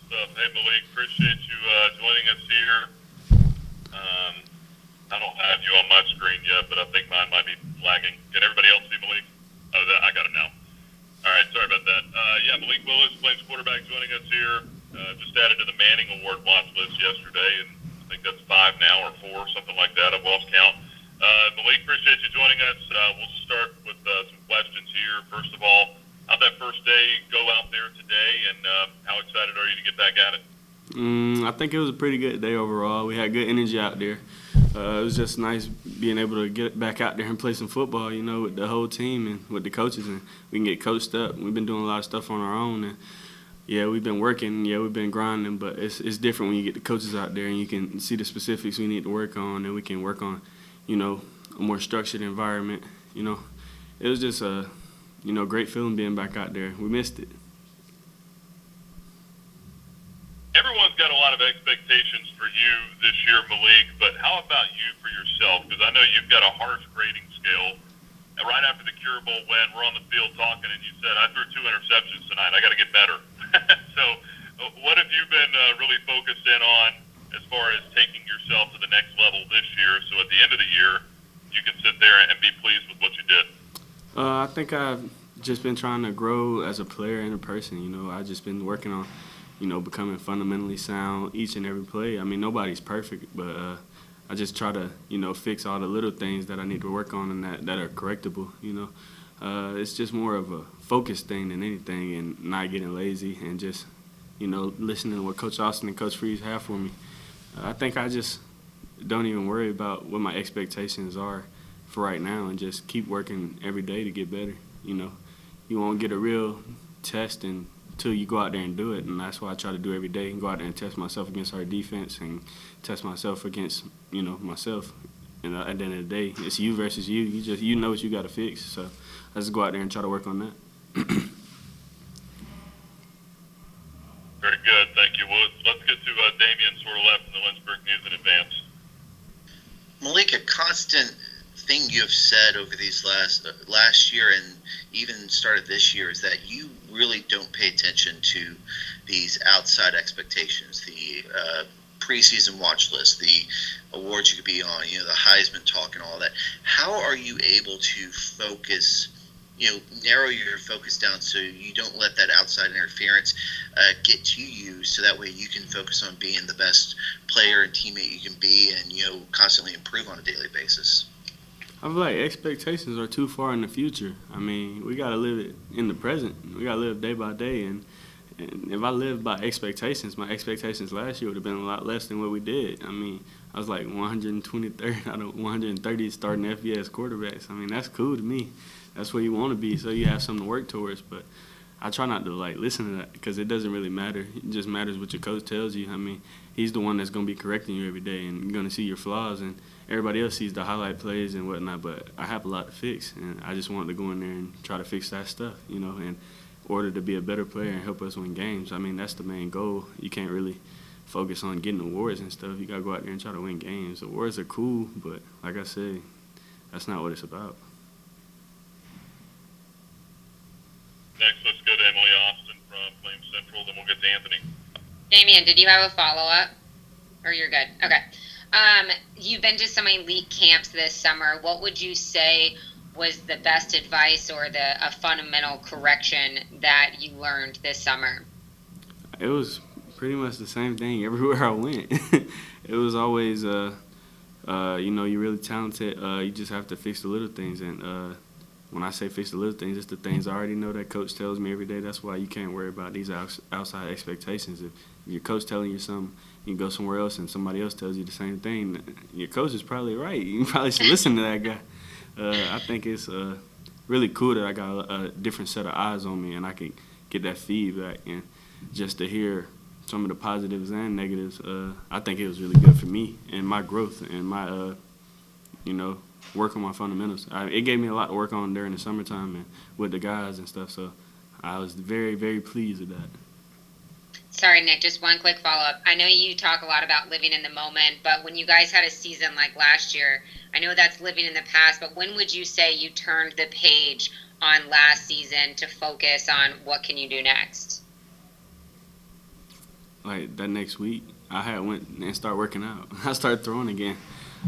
Hey, Malik, appreciate you joining us here. I don't have you on my screen yet, but I think mine might be lagging. Can everybody else see Malik? Oh, I got him now. All right, sorry about that. Yeah, Malik Willis, Flames quarterback, joining us here. Just added to the Manning Award watch list yesterday, and I think that's 5 now or 4, something like that. I've lost count. Malik, appreciate you joining us. We'll start with some questions here. First of all, how'd that first day go out there today, and how excited are you to get back at it? I think it was a pretty good day overall. We had good energy out there. It was just nice being able to get back out there and play some football, with the whole team and with the coaches, and we can get coached up. We've been doing a lot of stuff on our own, and yeah, we've been working, we've been grinding, but it's different when you get the coaches out there and you can see the specifics we need to work on, and we can work on, a more structured environment. It was just a, great feeling being back out there. We missed it. Everyone's got a lot of expectations for you this year, Malik, but how about you for yourself? Because I know you've got a harsh grading scale. And right after the Cure Bowl win, we're on the field talking, and you said, I threw 2 interceptions tonight. I got to get better. So what have you been really focused in on as far as taking yourself to the next level this year, so at the end of the year you can sit there and be pleased with what you did? I think I've just been trying to grow as a player and a person. I've just been working on becoming fundamentally sound each and every play. I mean, nobody's perfect, but I just try to, fix all the little things that I need to work on and that are correctable, It's just more of a focus thing than anything, and not getting lazy and just, listening to what Coach Austin and Coach Freeze have for me. I think I just don't even worry about what my expectations are for right now and just keep working every day to get better, You won't get a real test until you go out there and do it, and that's what I try to do every day, and go out there and test myself against our defense and test myself against, myself. And at the end of the day, it's you versus you. You know what you got to fix. So I just go out there and try to work on that. Very good, thank you. Well, let's get to Damian sort of left in the Lynchburg News in advance. Malik, a constant thing you have said over these last year and even started this year is that you really don't pay attention to these outside expectations, the preseason watch list, the awards you could be on, the Heisman talk and all that. How are you able to focus, narrow your focus down so you don't let that outside interference get to you, so that way you can focus on being the best player and teammate you can be and, constantly improve on a daily basis? I feel like expectations are too far in the future. I mean, we got to live it in the present. We got to live day by day. And if I lived by expectations, my expectations last year would have been a lot less than what we did. I mean, I was like 123rd out of 130 starting FBS quarterbacks. I mean, that's cool to me. That's where you want to be, so you have something to work towards. But I try not to, listen to that, because it doesn't really matter. It just matters what your coach tells you. I mean, he's the one that's going to be correcting you every day, and you're going to see your flaws, and everybody else sees the highlight plays and whatnot, but I have a lot to fix, and I just wanted to go in there and try to fix that stuff, in order to be a better player and help us win games. I mean, that's the main goal. You can't really focus on getting awards and stuff. You got to go out there and try to win games. Awards are cool, but like I said, that's not what it's about. Next, let's go to Emily Austin from Flame Central, then we'll get to Anthony. Damian, did you have a follow-up? Or you're good? Okay. You've been to some elite camps this summer. What would you say was the best advice or a fundamental correction that you learned this summer? It was pretty much the same thing everywhere I went. It was always, you're really talented. You just have to fix the little things. And when I say fix the little things, it's the things I already know that coach tells me every day. That's why you can't worry about these outside expectations. If your coach telling you something, you go somewhere else and somebody else tells you the same thing, your coach is probably right. You probably should listen to that guy. I think it's really cool that I got a different set of eyes on me, and I can get that feedback. And just to hear some of the positives and negatives, I think it was really good for me and my growth and my, work on my fundamentals. It gave me a lot to work on during the summertime and with the guys and stuff, so I was very, very pleased with that. Sorry, Nick, just one quick follow-up. I know you talk a lot about living in the moment, but when you guys had a season like last year, I know that's living in the past, but when would you say you turned the page on last season to focus on what can you do next? like that next week, I had went and started working out. I started throwing again.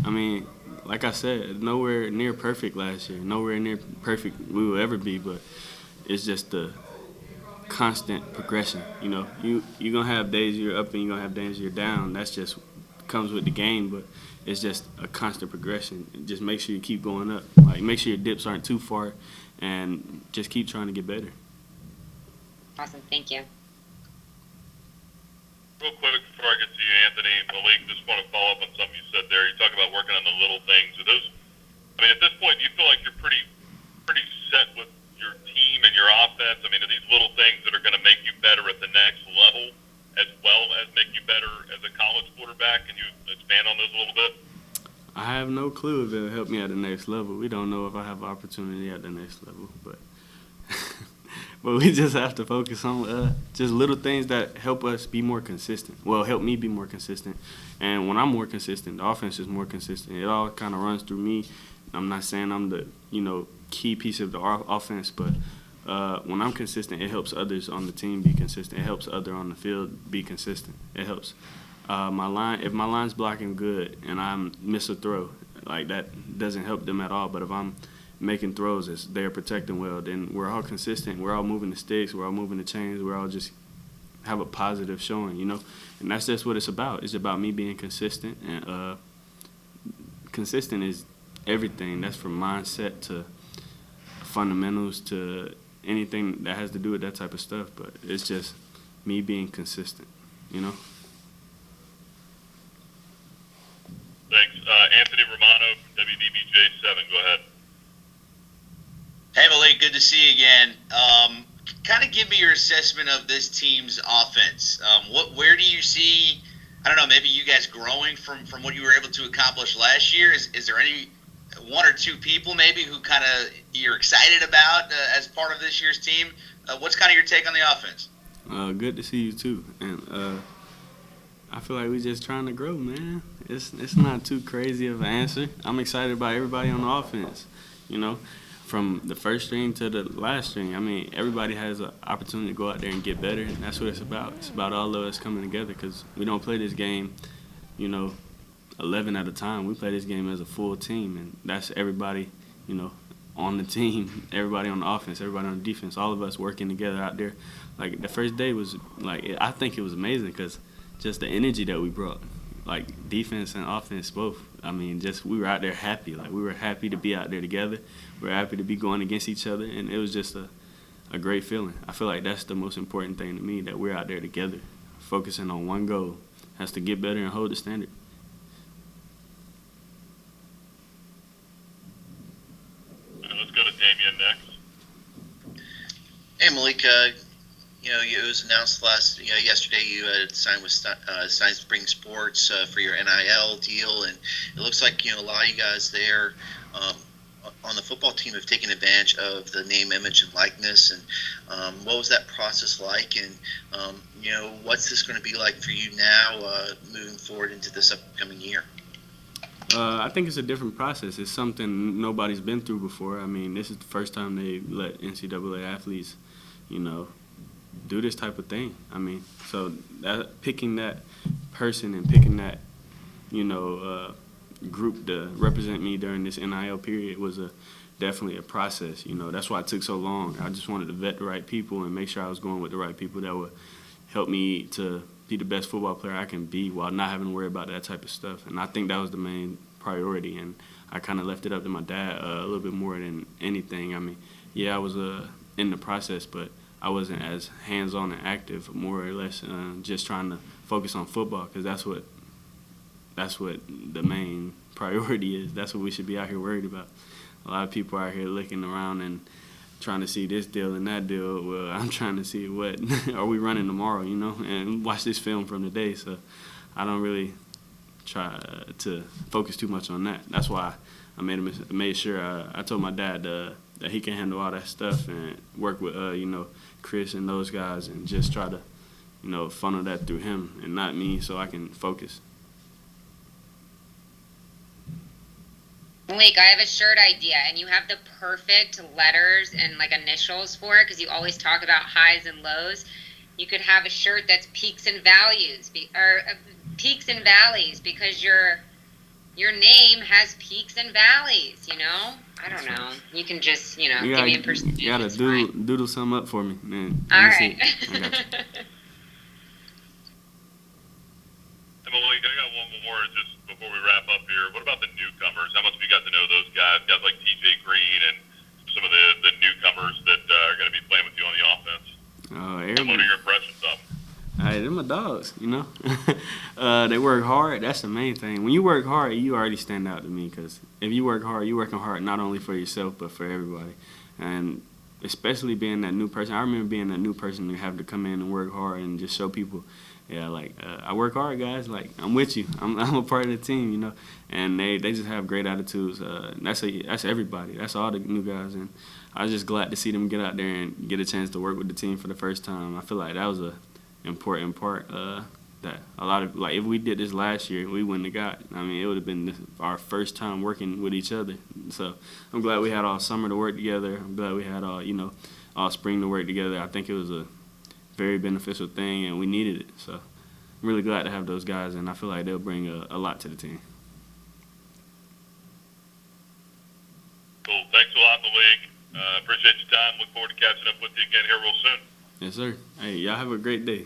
I mean, like I said, nowhere near perfect last year. Nowhere near perfect we will ever be, but it's just the constant progression. You know, you're gonna have days you're up and you're gonna have days you're down. That's just comes with the game, but it's just a constant progression. Just make sure you keep going up. Like make sure your dips aren't too far, and just keep trying to get better. Awesome, thank you. Real quick before I get to you, Anthony, Malik, just want to follow up on something you said there. You talk about working on the little things. Are those, I mean, at this point, do you feel like you're pretty set with your team and your offense? I mean, are these little things that are going to make you better at the next level as well as make you better as a college quarterback? Can you expand on those a little bit? I have no clue if it'll help me at the next level. We don't know if I have opportunity at the next level, but but we just have to focus on just little things that help us be more consistent. Well, help me be more consistent. And when I'm more consistent, the offense is more consistent. It all kind of runs through me. I'm not saying I'm the key piece of the offense, but when I'm consistent, it helps others on the team be consistent. It helps others on the field be consistent. It helps my line. If my line's blocking good and I miss a throw, like that doesn't help them at all. But if I'm making throws as they're protecting well, then we're all consistent. We're all moving the sticks. We're all moving the chains. We're all just have a positive showing, And that's just what it's about. It's about me being consistent, and consistent is everything. That's from mindset to fundamentals to anything that has to do with that type of stuff. But it's just me being consistent, Thanks. Anthony Romano from WDBJ7, go ahead. Hey, Malik, good to see you again. Kind of give me your assessment of this team's offense. Where do you see, I don't know, maybe you guys growing from what you were able to accomplish last year? Is there any one or two people maybe who kind of you're excited about as part of this year's team? What's kind of your take on the offense? Good to see you too, and I feel like we're just trying to grow, man. It's not too crazy of an answer. I'm excited about everybody on the offense, from the first string to the last string. I mean, everybody has an opportunity to go out there and get better, and that's what it's about. It's about all of us coming together because we don't play this game, 11 at a time. We play this game as a full team, and that's everybody, on the team, everybody on the offense, everybody on the defense, all of us working together out there. Like, the first day was, I think it was amazing because just the energy that we brought, like defense and offense both. I mean, we were out there happy. Like, we were happy to be out there together. We were happy to be going against each other, and it was just a great feeling. I feel like that's the most important thing to me, that we're out there together, focusing on one goal, has to get better and hold the standard. Let's go to Damian next. Hey, Malik, it was announced yesterday you had signed with Spring Sports for your NIL deal, and it looks like a lot of you guys there on the football team have taken advantage of the name, image, and likeness. And what was that process like? And what's this going to be like for you now, moving forward into this upcoming year? I think it's a different process. It's something nobody's been through before. I mean, this is the first time they let NCAA athletes, do this type of thing. I mean, so picking that person and picking that, group to represent me during this NIL period was definitely a process. That's why it took so long. I just wanted to vet the right people and make sure I was going with the right people that would help me to be the best football player I can be while not having to worry about that type of stuff. And I think that was the main priority, and I kind of left it up to my dad a little bit more than anything. I mean, yeah, I was in the process, but I wasn't as hands-on and active, more or less just trying to focus on football because that's what the main priority is. That's what we should be out here worried about. A lot of people are out here looking around and trying to see this deal and that deal. Well, I'm trying to see what are we running tomorrow, and watch this film from today. So I don't really try to focus too much on that. That's why I made sure I told my dad that he can handle all that stuff and work with Chris and those guys and just try to funnel that through him and not me, so I can focus. Malik, I have a shirt idea, and you have the perfect letters and initials for it because you always talk about highs and lows. You could have a shirt that's peaks and values, peaks and valleys, because your name has peaks and valleys. You know, I don't know. You can just give me a percentage. You gotta doodle something up for me, man. All right. Malik, I got one more just before we wrap up here. What about the newcomers? How much have you got to know those guys? Guys like TJ Green and some of the newcomers that are going to be playing with you on the offense. What are your impressions of them? Hey, they're my dogs, you know. They work hard. That's the main thing. When you work hard, you already stand out to me, because if you work hard, you're working hard not only for yourself but for everybody. And especially being that new person. I remember being that new person who have to come in and work hard and just show people, yeah, like, I work hard, guys. Like, I'm with you. I'm a part of the team, you know. And they just have great attitudes. That's everybody. That's all the new guys. And I was just glad to see them get out there and get a chance to work with the team for the first time. I feel like that was a important part that a lot of, like, if we did this last year, we wouldn't have got. I mean, it would have been our first time working with each other. So I'm glad we had all summer to work together. I'm glad we had all spring to work together. I think it was a very beneficial thing, and we needed it. So I'm really glad to have those guys, and I feel like they'll bring a lot to the team. Cool. Thanks a lot, Malik. Appreciate your time. Look forward to catching up with you again here real soon. Yes, sir. Hey, y'all have a great day.